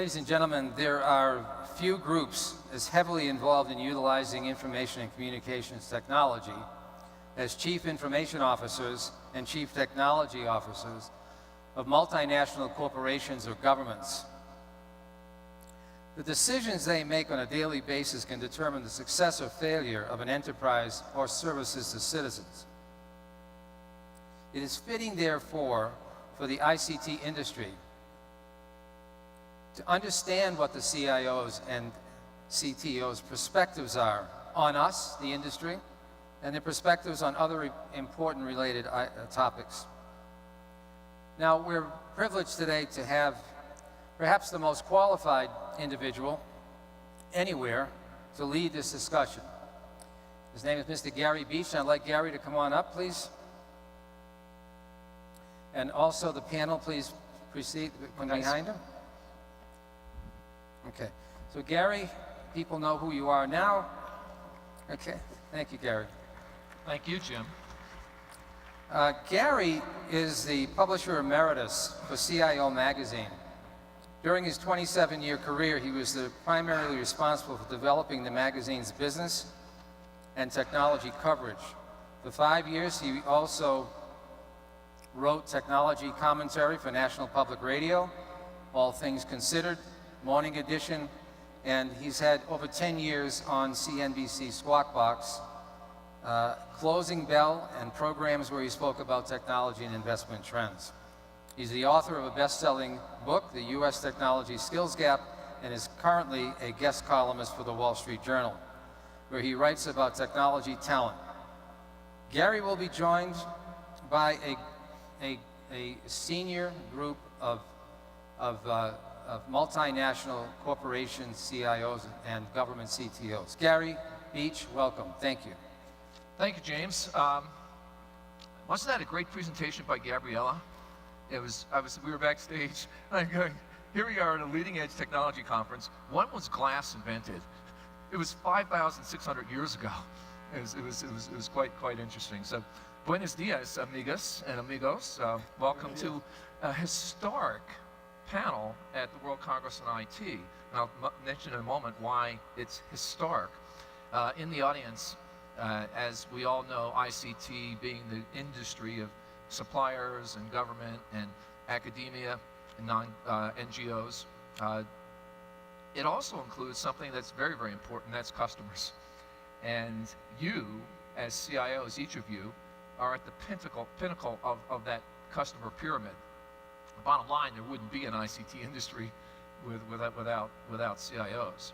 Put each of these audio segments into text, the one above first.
Ladies and gentlemen, there are few groups as heavily involved in utilizing information and communications technology as Chief Information Officers and Chief Technology Officers of multinational corporations or governments. The decisions they make on a daily basis can determine the success or failure of an enterprise or services to citizens. It is fitting, therefore, for the ICT industry to understand what the CIOs and CTOs' perspectives are on us, the industry, and their perspectives on other important related topics. Now, we're privileged today to have perhaps the most qualified individual anywhere to lead this discussion. His name is Mr. Gary Beach, and I'd like Gary to come on up, please. And also the panel, please proceed from behind him. Okay, so Gary, people know who you are now. Okay, thank you, Gary. Thank you, Jim. Gary is the publisher emeritus for CIO magazine. During his 27-year career, he was primarily responsible for developing the magazine's business and technology coverage. For 5 years, he also wrote technology commentary for National Public Radio, All Things Considered, Morning Edition, and he's had over 10 years on CNBC Squawk Box, Closing Bell, and programs where he spoke about technology and investment trends. He's the author of a best-selling book, The U.S. Technology Skills Gap, and is currently a guest columnist for the Wall Street Journal, where he writes about technology talent. Gary will be joined by a senior group of multinational corporation CIOs and government CTOs. Gary Beach, welcome. Thank you. Thank you, James. Wasn't that a great presentation by Gabriela? We were backstage. I'm going, here we are at a leading-edge technology conference. When was glass invented? It was 5,600 years ago. It was quite interesting. So, buenos dias, amigas and amigos. Welcome to a historic panel at the World Congress on IT. And I'll mention in a moment why it's historic. In the audience, as we all know, ICT being the industry of suppliers and government and academia and NGOs, it also includes something that's very, very important, that's customers. And you, as CIOs, each of you, are at the pinnacle of that customer pyramid. The bottom line, there wouldn't be an ICT industry without CIOs.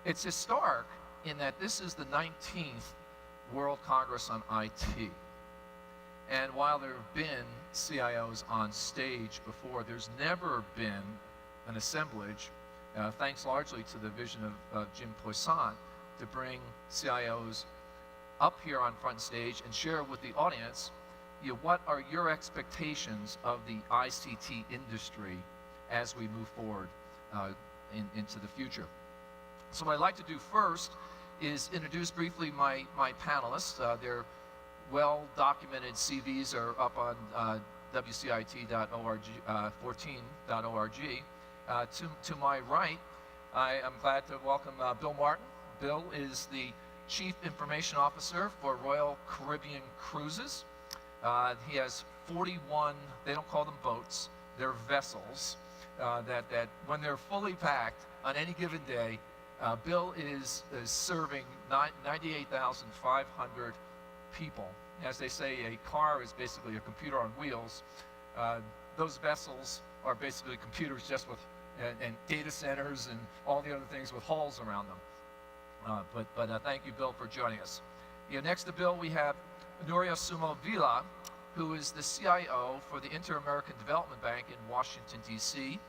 It's historic in that this is the 19th World Congress on IT. And while there have been CIOs on stage before, there's never been an assemblage, thanks largely to the vision of Jim Poisson, to bring CIOs up here on front stage and share with the audience, what are your expectations of the ICT industry as we move forward into the future. So what I'd like to do first is introduce briefly my panelists. Their well-documented CVs are up on WCIT.org, 14.org. To my right, I am glad to welcome Bill Martin. Bill is the Chief Information Officer for Royal Caribbean Cruises. He has 41, they don't call them boats, they're vessels, that when they're fully packed on any given day, Bill is serving 98,500 people. As they say, a car is basically a computer on wheels. Those vessels are basically computers just with, and data centers and all the other things with halls around them. But thank you, Bill, for joining us. Next to Bill, we have Nuria Vila, who is the CIO for the Inter-American Development Bank in Washington, D.C.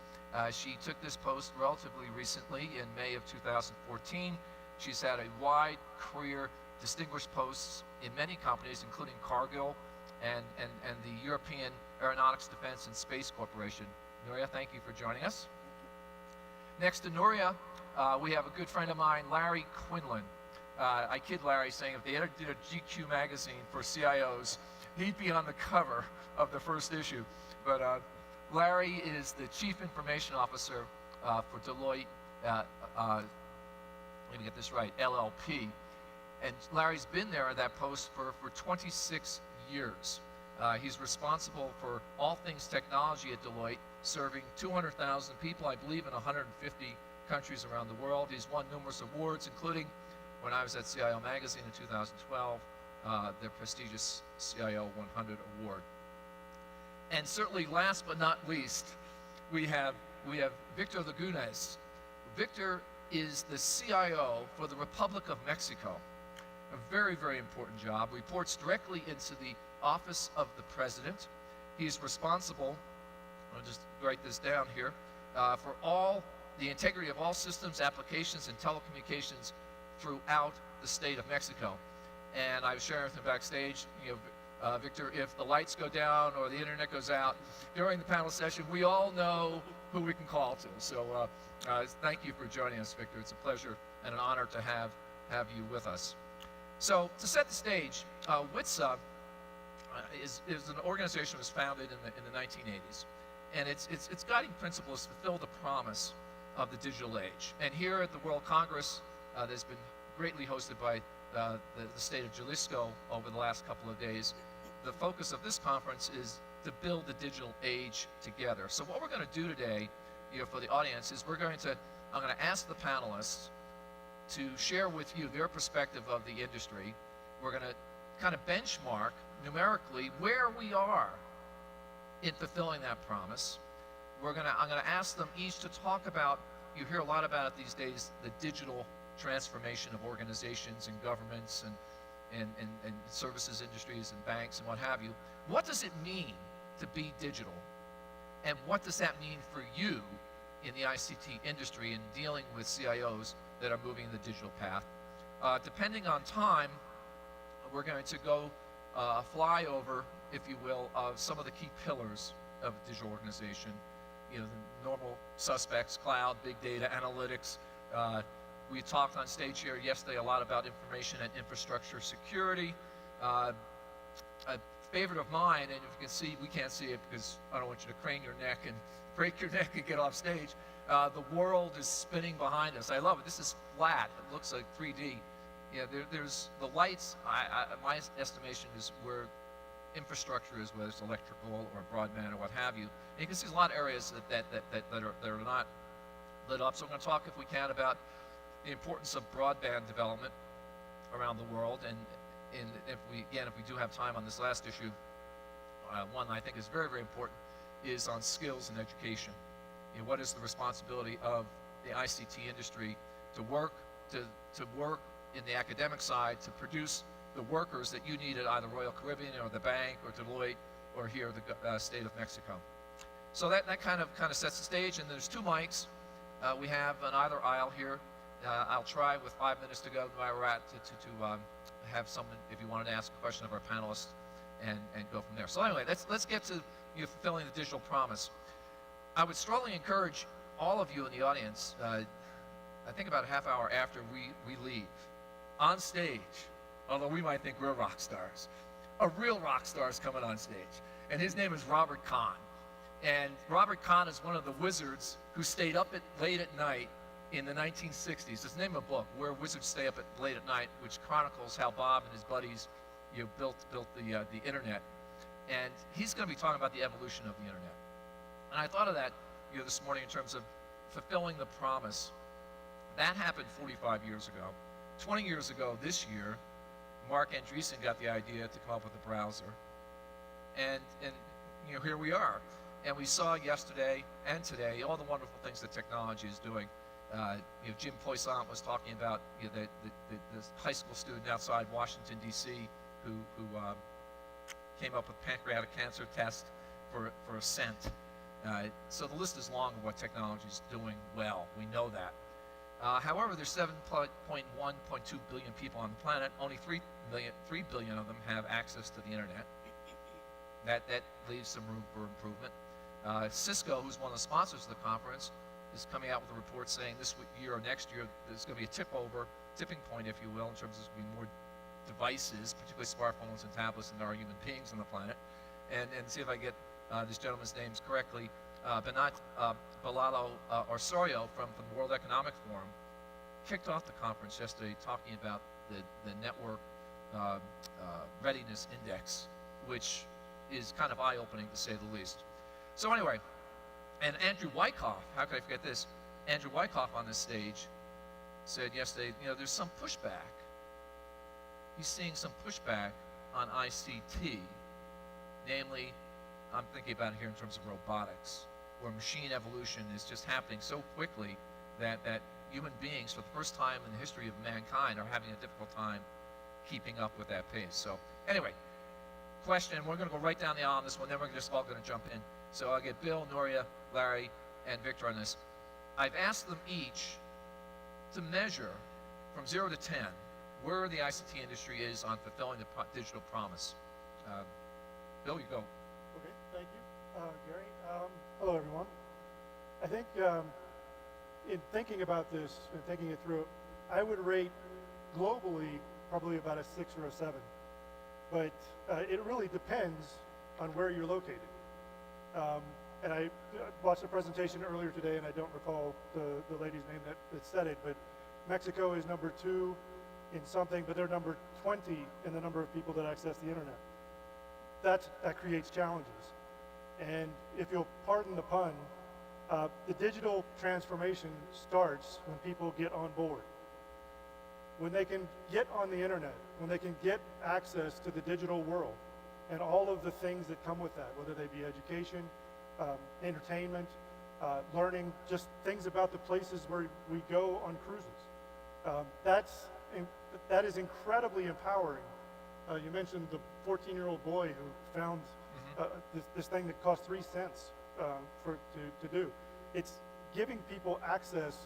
She took this post relatively recently in May of 2014. She's had a wide career, distinguished posts in many companies, including Cargill and the European Aeronautics, Defense, and Space Corporation. Nuria, thank you for joining us. Next to Nuria, we have a good friend of mine, Larry Quinlan. I kid Larry saying if they ever did a GQ magazine for CIOs, he'd be on the cover of the first issue. But Larry is the Chief Information Officer for Deloitte, let me get this right, LLP. And Larry's been there at that post for 26 years. He's responsible for all things technology at Deloitte, serving 200,000 people, I believe, in 150 countries around the world. He's won numerous awards, including when I was at CIO Magazine in 2012, the prestigious CIO 100 Award. And certainly last but not least, we have Víctor Lagunes. Víctor is the CIO for the Republic of Mexico. A very, very important job. Reports directly into the Office of the President. He's responsible, I'll just write this down here, for all the integrity of all systems, applications, and telecommunications throughout the state of Mexico. And I was sharing with him backstage, Víctor, if the lights go down or the internet goes out during the panel session, we all know who we can call to. So thank you for joining us, Víctor. It's a pleasure and an honor to have you with us. So to set the stage, WCIT is an organization that was founded in the 1980s. And its guiding principle is to fulfill the promise of the digital age. And here at the World Congress, that's been greatly hosted by the state of Jalisco over the last couple of days, the focus of this conference is to build the digital age together. So what we're going to do today, for the audience, is I'm going to ask the panelists to share with you their perspective of the industry. We're going to kind of benchmark numerically where we are in fulfilling that promise. I'm going to ask them each to talk about, you hear a lot about it these days, the digital transformation of organizations and governments and services industries and banks and what have you. What does it mean to be digital? And what does that mean for you in the ICT industry and dealing with CIOs that are moving the digital path? Depending on time, we're going to go a flyover, if you will, of some of the key pillars of a digital organization. The normal suspects, cloud, big data, analytics. We talked on stage here yesterday a lot about information and infrastructure security. A favorite of mine, and if you can see, we can't see it because I don't want you to crane your neck and break your neck and get off stage. The world is spinning behind us. I love it. This is flat. It looks like 3D. There's the lights. My estimation is where infrastructure is, whether it's electrical or broadband or what have you. And you can see there's a lot of areas that are not lit up. So I'm going to talk, if we can, about the importance of broadband development around the world. And if we do have time on this last issue, one I think is very, very important is on skills and education. What is the responsibility of the ICT industry to work in the academic side to produce the workers that you need at either Royal Caribbean or the bank or Deloitte or here the state of Mexico. So that kind of sets the stage, and there's two mics we have on either aisle here. I'll try with 5 minutes to go to where we're at to have someone, if you wanted to ask a question of our panelists, and go from there. So anyway, let's get to fulfilling the digital promise. I would strongly encourage all of you in the audience, I think about a half hour after we leave, on stage, although we might think we're rock stars, a real rock star is coming on stage, and his name is Robert Kahn. And Robert Kahn is one of the wizards who stayed up late at night in the 1960s. It's the name of a book, Where Wizards Stay Up Late at Night, which chronicles how Bob and his buddies built the internet. And he's going to be talking about the evolution of the internet. And I thought of that this morning in terms of fulfilling the promise. That happened 45 years ago. 20 years ago this year, Mark Andreessen got the idea to come up with a browser. And here we are. And we saw yesterday and today all the wonderful things that technology is doing. Jim Poissant was talking about the high school student outside Washington, D.C. who came up with pancreatic cancer test for a cent. So the list is long of what technology is doing well. We know that. However, there's 7.2 billion people on the planet. Only 3 billion of them have access to the internet. That leaves some room for improvement. Cisco, who's one of the sponsors of the conference, is coming out with a report saying this year or next year there's going to be a tipping point, if you will, in terms of there's going to be more devices, particularly smartphones and tablets, than there are human beings on the planet. And see if I get this gentleman's names correctly. Benat Balalo Osorio from the World Economic Forum kicked off the conference yesterday talking about the network readiness index, which is kind of eye-opening to say the least. So anyway, and Andrew Wyckoff, how could I forget this? Andrew Wyckoff on this stage said yesterday, there's some pushback. He's seeing some pushback on ICT, namely, I'm thinking about it here in terms of robotics, where machine evolution is just happening so quickly that human beings, for the first time in the history of mankind, are having a difficult time keeping up with that pace. So anyway, question, we're going to go right down the aisle on this one, then we're just all going to jump in. So I'll get Bill, Nuria, Larry, and Victor on this. I've asked them each to measure from 0 to 10 where the ICT industry is on fulfilling the digital promise. Bill, you go. Okay, thank you, Gary. Hello, everyone. I think in thinking about this and thinking it through, I would rate globally probably about a 6 or a 7. But it really depends on where you're located. And I watched a presentation earlier today, and I don't recall the lady's name that said it, but Mexico is number 2 in something, but they're number 20 in the number of people that access the internet. That creates challenges. And if you'll pardon the pun, the digital transformation starts when people get on board. When they can get on the internet, when they can get access to the digital world and all of the things that come with that, whether they be education, entertainment, learning, just things about the places where we go on cruises. That is incredibly empowering. You mentioned the 14-year-old boy who found this thing that cost 3 cents to do. It's giving people access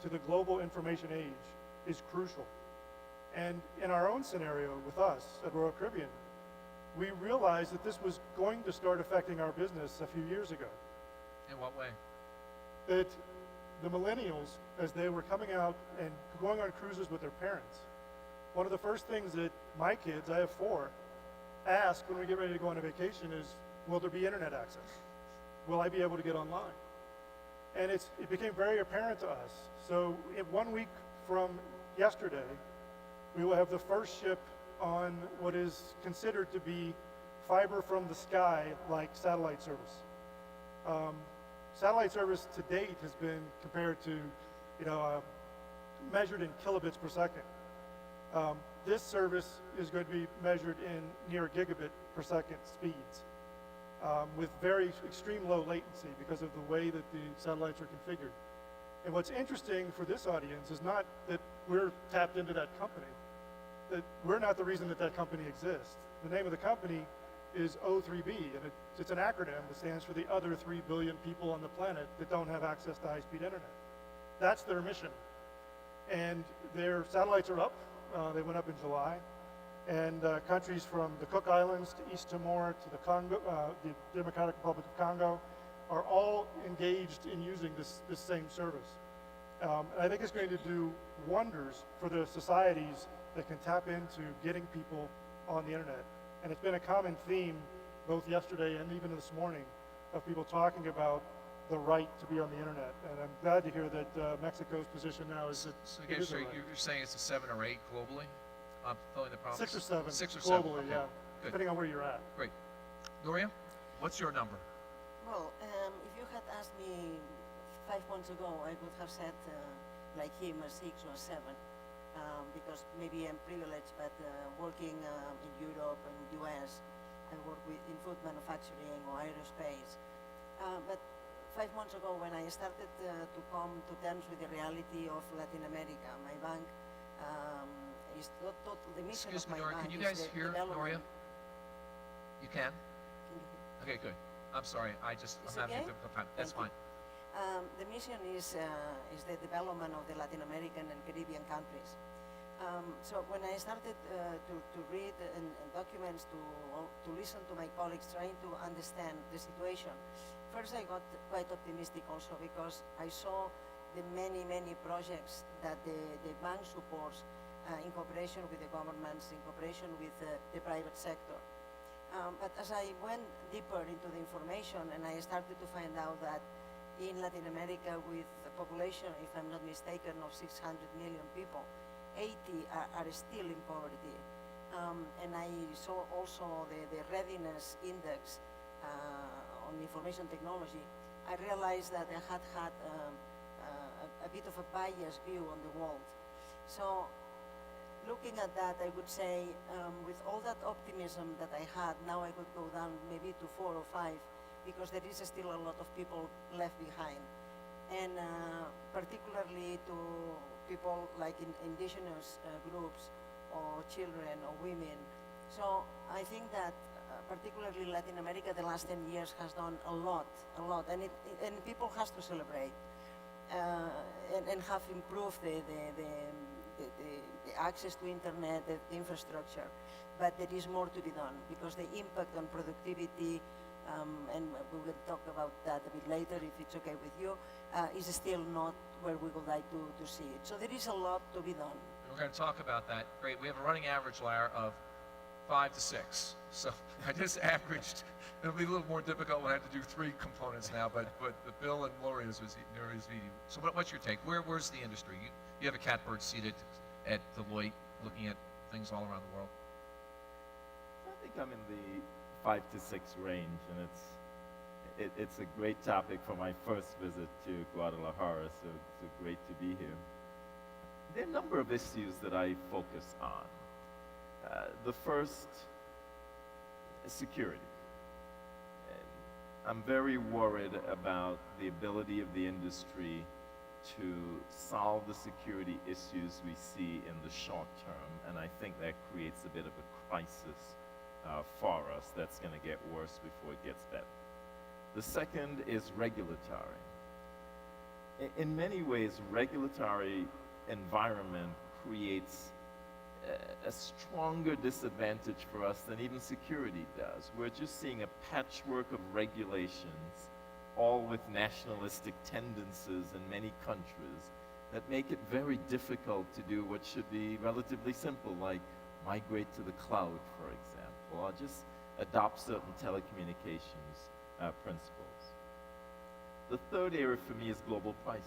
to the global information age is crucial. And in our own scenario with us at Royal Caribbean, we realized that this was going to start affecting our business a few years ago. In what way? That the millennials, as they were coming out and going on cruises with their parents, one of the first things that my kids, I have 4, ask when we get ready to go on a vacation is, will there be internet access? Will I be able to get online? And it became very apparent to us. So in 1 week from yesterday, we will have the first ship on what is considered to be fiber from the sky like satellite service. Satellite service to date has been compared to, measured in kilobits per second. This service is going to be measured in near gigabit per second speeds with very extreme low latency because of the way that the satellites are configured. And what's interesting for this audience is not that we're tapped into that company, that we're not the reason that that company exists. The name of the company is O3B, and it's an acronym that stands for the other 3 billion people on the planet that don't have access to high-speed internet. That's their mission. And their satellites are up. They went up in July. And countries from the Cook Islands to East Timor to the Congo, the Democratic Republic of Congo, are all engaged in using this same service. And I think it's going to do wonders for the societies that can tap into getting people on the internet. And it's been a common theme both yesterday and even this morning of people talking about the right to be on the internet. And I'm glad to hear that Mexico's position now is that So it is a right. you're saying it's a 7 or 8 globally on fulfilling the promise? 6 or 7 6 or 7 globally, okay. yeah, Good. depending on where you're at. Great. Nuria, what's your number? Well, if you had asked me 5 months ago, I would have said, like him, a 6 or 7, because maybe I'm privileged, but working in Europe and US, I work in food manufacturing or aerospace. But 5 months ago, when I started to come to terms with the reality of Latin America, my bank is not the mission Excuse of me, my Nuria, bank can you is guys the hear Nuria? development. You can? Can you hear? Okay, good. I'm sorry, I'm It's having a okay? difficult time. That's Thank fine. you. The mission is the development of the Latin American and Caribbean countries. So when I started to read and documents, to listen to my colleagues trying to understand the situation, first I got quite optimistic also because I saw the many projects that the bank supports in cooperation with the governments, in cooperation with the private sector. But as I went deeper into the information and I started to find out that in Latin America, with a population, if I'm not mistaken, of 600 million people, 80 are still in poverty. And I saw also the readiness index on information technology. I realized that I had a bit of a biased view on the world. So looking at that, I would say with all that optimism that I had, now I could go down maybe to 4 or 5, because there is still a lot of people left behind. And particularly to people like indigenous groups or children or women. So I think that particularly Latin America, the last 10 years has done a lot, and people has to celebrate and have improved the access to internet, the infrastructure. But there is more to be done, because the impact on productivity, and we will talk about that a bit later if it's okay with you, is still not where we would like to see it. So there is a lot to be done. We're going to talk about that. Great. We have a running average, Lara, of 5 to 6. So I just averaged. It'll be a little more difficult when I have to do 3 components now, but Bill and Nuria's was easy. So what's your take? Where's the industry? You have a catbird seated at Deloitte looking at things all around the world. I think I'm in the 5 to 6 range, and it's a great topic for my first visit to Guadalajara, so it's great to be here. There are a number of issues that I focus on. The first is security. And I'm very worried about the ability of the industry to solve the security issues we see in the short term, and I think that creates a bit of a crisis for us that's going to get worse before it gets better. The second is regulatory. In many ways, regulatory environment creates a stronger disadvantage for us than even security does. We're just seeing a patchwork of regulations, all with nationalistic tendencies in many countries, that make it very difficult to do what should be relatively simple, like migrate to the cloud, for example, or just adopt certain telecommunications principles. The third area for me is global pricing.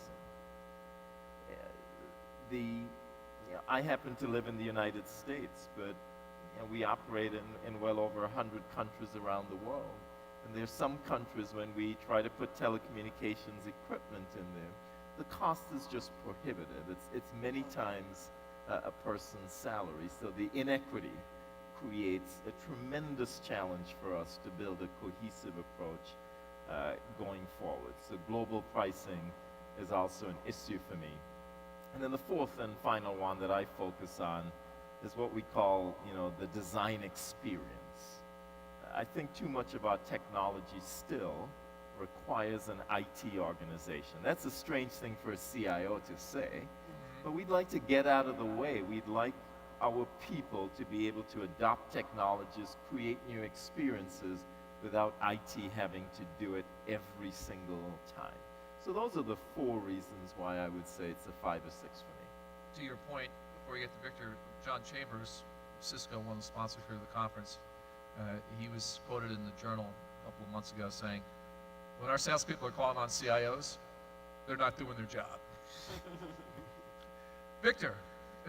I happen to live in the United States, but we operate in well over 100 countries around the world. And there's some countries when we try to put telecommunications equipment in there, the cost is just prohibitive. It's many times a person's salary. So the inequity creates a tremendous challenge for us to build a cohesive approach going forward. So global pricing is also an issue for me. And then the fourth and final one that I focus on is what we call, the design experience. I think too much of our technology still requires an IT organization. That's a strange thing for a CIO to say, but we'd like to get out of the way. We'd like our people to be able to adopt technologies, create new experiences without IT having to do it every single time. So those are the 4 reasons why I would say it's a 5 or 6 for me. To your point, before you get to Victor, John Chambers, Cisco, one of the sponsors here of the conference, he was quoted in the Journal a couple of months ago saying, when our salespeople are calling on CIOs, they're not doing their job. Victor,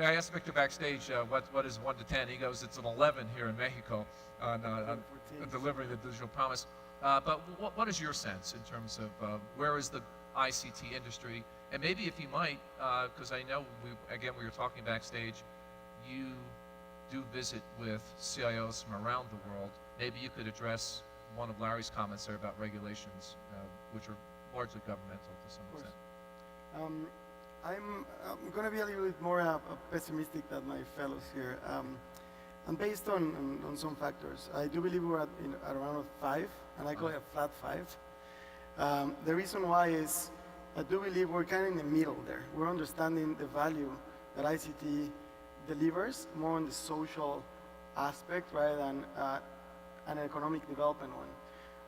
I asked Victor backstage what is 1 to 10. He goes, it's an 11 here in Mexico on delivering the digital promise. But what is your sense in terms of where is the ICT industry? And maybe if you might, because I know, we were talking backstage, you do visit with CIOs from around the world. Maybe you could address one of Larry's comments there about regulations, which are largely governmental to some extent. I'm going to be a little bit more pessimistic than my fellows here. And based on some factors, I do believe we're at around 5, and I call it a flat 5. The reason why is I do believe we're kind of in the middle there. We're understanding the value that ICT delivers more on the social aspect rather than an economic development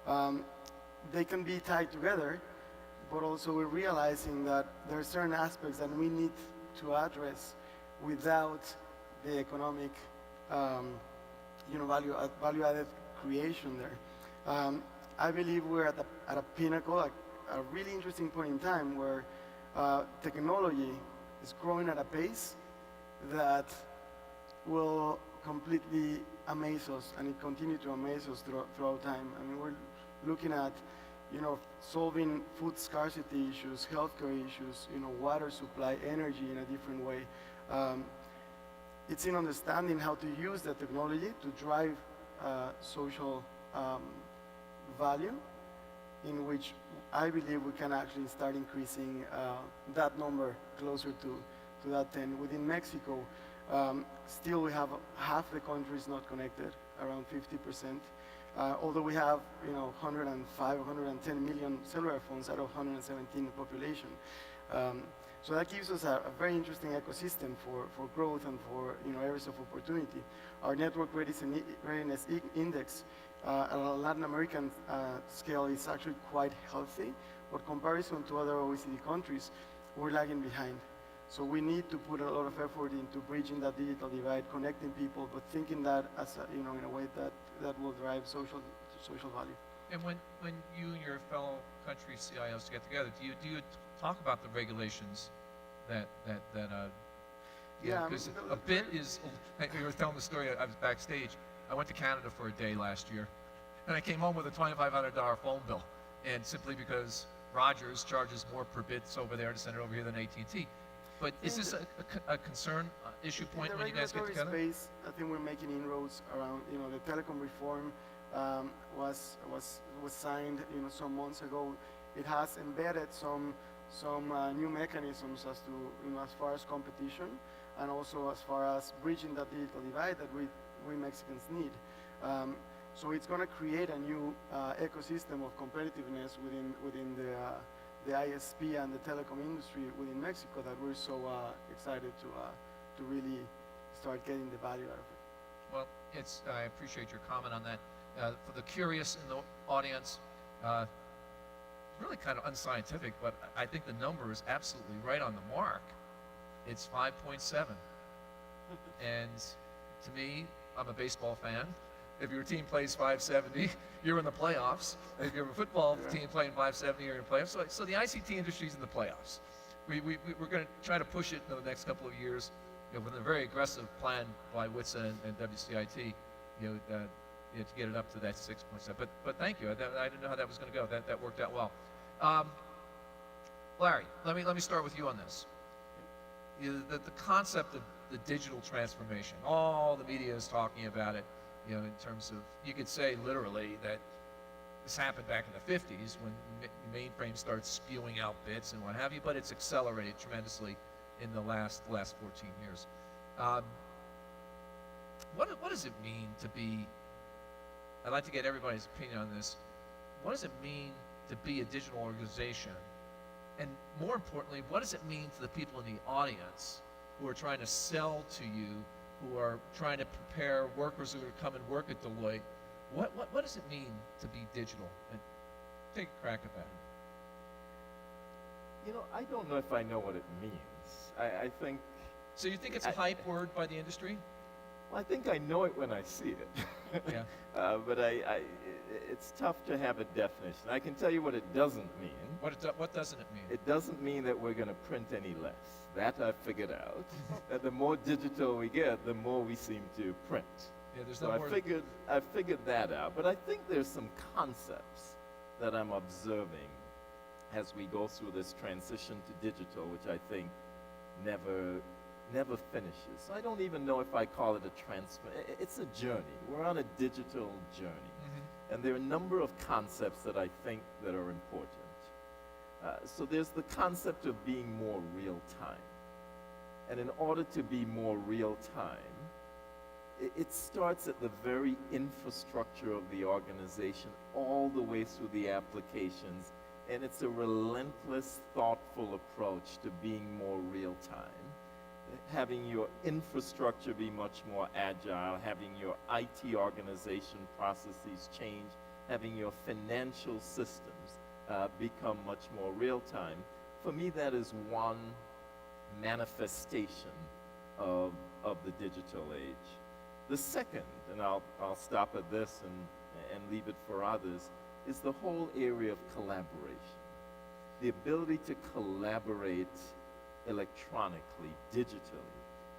one. They can be tied together, but also we're realizing that there are certain aspects that we need to address without the economic value-added creation there. I believe we're at a pinnacle, a really interesting point in time where technology is growing at a pace that will completely amaze us, and it continue to amaze us throughout time. I mean, we're looking at, solving food scarcity issues, healthcare issues, water supply, energy in a different way. It's in understanding how to use the technology to drive social value, in which I believe we can actually start increasing that number closer to that 10. Within Mexico, still we have half the country is not connected, around 50%. Although we have 105, 110 million cellular phones out of 117 population. So that gives us a very interesting ecosystem for growth and for areas of opportunity. Our network readiness index at a Latin American scale is actually quite healthy, but comparison to other OECD countries, we're lagging behind. So we need to put a lot of effort into bridging that digital divide, connecting people, but thinking that as in a way that will drive social value. And when you and your fellow country CIOs get together, do you talk about the regulations that Yeah, because a bit is, you were telling the story, I was backstage. I went to Canada for a day last year, and I came home with a $2,500 phone bill, and simply because Rogers charges more per bits over there to send it over here than AT&T. But is this a concern issue point when you guys get together? In the regulatory space, I think we're making inroads around, the telecom reform was signed, some months ago. It has embedded some new mechanisms as to, as far as competition, and also as far as bridging that digital divide that we Mexicans need. So it's going to create a new ecosystem of competitiveness within the ISP and the telecom industry within Mexico that we're so excited to really start getting the value out of it. Well, I appreciate your comment on that. For the curious in the audience, really kind of unscientific, but I think the number is absolutely right on the mark. It's 5.7. And to me, I'm a baseball fan. If your team plays 570, you're in the playoffs. If you're a football team playing 570, you're in the playoffs. So the ICT industry is in the playoffs. We're going to try to push it in the next couple of years, with a very aggressive plan by WCIT and WCIT, to get it up to that 6.7. But thank you. I didn't know how that was going to go. That worked out well. Larry, let me start with you on this. The concept of the digital transformation. All the media is talking about it. In terms of, you could say literally that this happened back in the 50s when mainframe started spewing out bits and what have you, but it's accelerated tremendously in the last 14 years. What does it mean to be, I'd like to get everybody's opinion on this, what does it mean to be a digital organization? And more importantly, what does it mean to the people in the audience who are trying to sell to you, who are trying to prepare workers who are come and work at Deloitte? What does it mean to be digital? And take a crack at that. I don't know if I know what it means. I think... So you think it's a hype word by the industry? Well, I think I know it when I see it. Yeah. But it's tough to have a definition. I can tell you what it doesn't mean. What doesn't it mean? It doesn't mean that we're going to print any less. That I figured out. That the more digital we get, the more we seem to print. Yeah, there's so no more. I figured that out. But I think there's some concepts that I'm observing as we go through this transition to digital, which I think never finishes. So I don't even know if I call it a transfer. It's a journey. We're on a digital journey. Mm-hmm. And there are a number of concepts that I think that are important. So there's the concept of being more real time. And in order to be more real time, it starts at the very infrastructure of the organization all the way through the applications. And it's a relentless, thoughtful approach to being more real time. Having your infrastructure be much more agile, having your IT organization processes change, having your financial systems become much more real time. For me, that is one manifestation of the digital age. The second, and I'll stop at this and leave it for others, is the whole area of collaboration. The ability to collaborate electronically, digitally.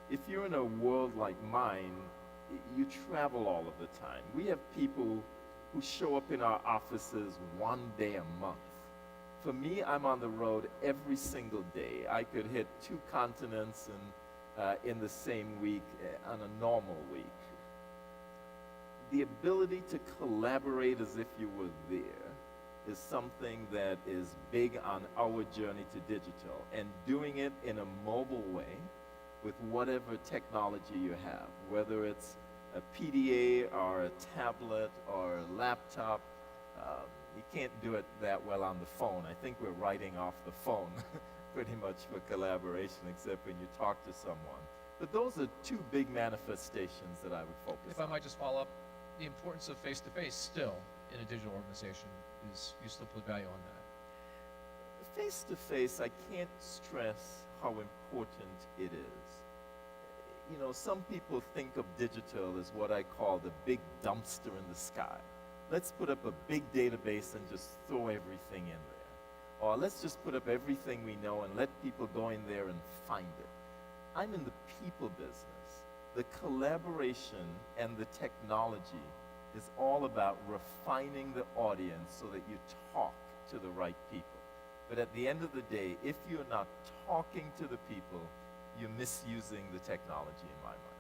If you're in a world like mine, you travel all of the time. We have people who show up in our offices one day a month. For me, I'm on the road every single day. I could hit 2 continents in the same week on a normal week. The ability to collaborate as if you were there is something that is big on our journey to digital, and doing it in a mobile way with whatever technology you have, whether it's a PDA or a tablet or a laptop. You can't do it that well on the phone. I think we're writing off the phone pretty much for collaboration, except when you talk to someone. But those are 2 big manifestations that I would focus If on. I might just follow up, the importance of face-to-face still in a digital organization is, you still put value on that. Face-to-face, I can't stress how important it is. You know, some people think of digital as what I call the big dumpster in the sky. Let's put up a big database and just throw everything in there. Or let's just put up everything we know and let people go in there and find it. I'm in the people business. The collaboration and the technology is all about refining the audience so that you talk to the right people. But at the end of the day, if you're not talking to the people, you're misusing the technology in my mind.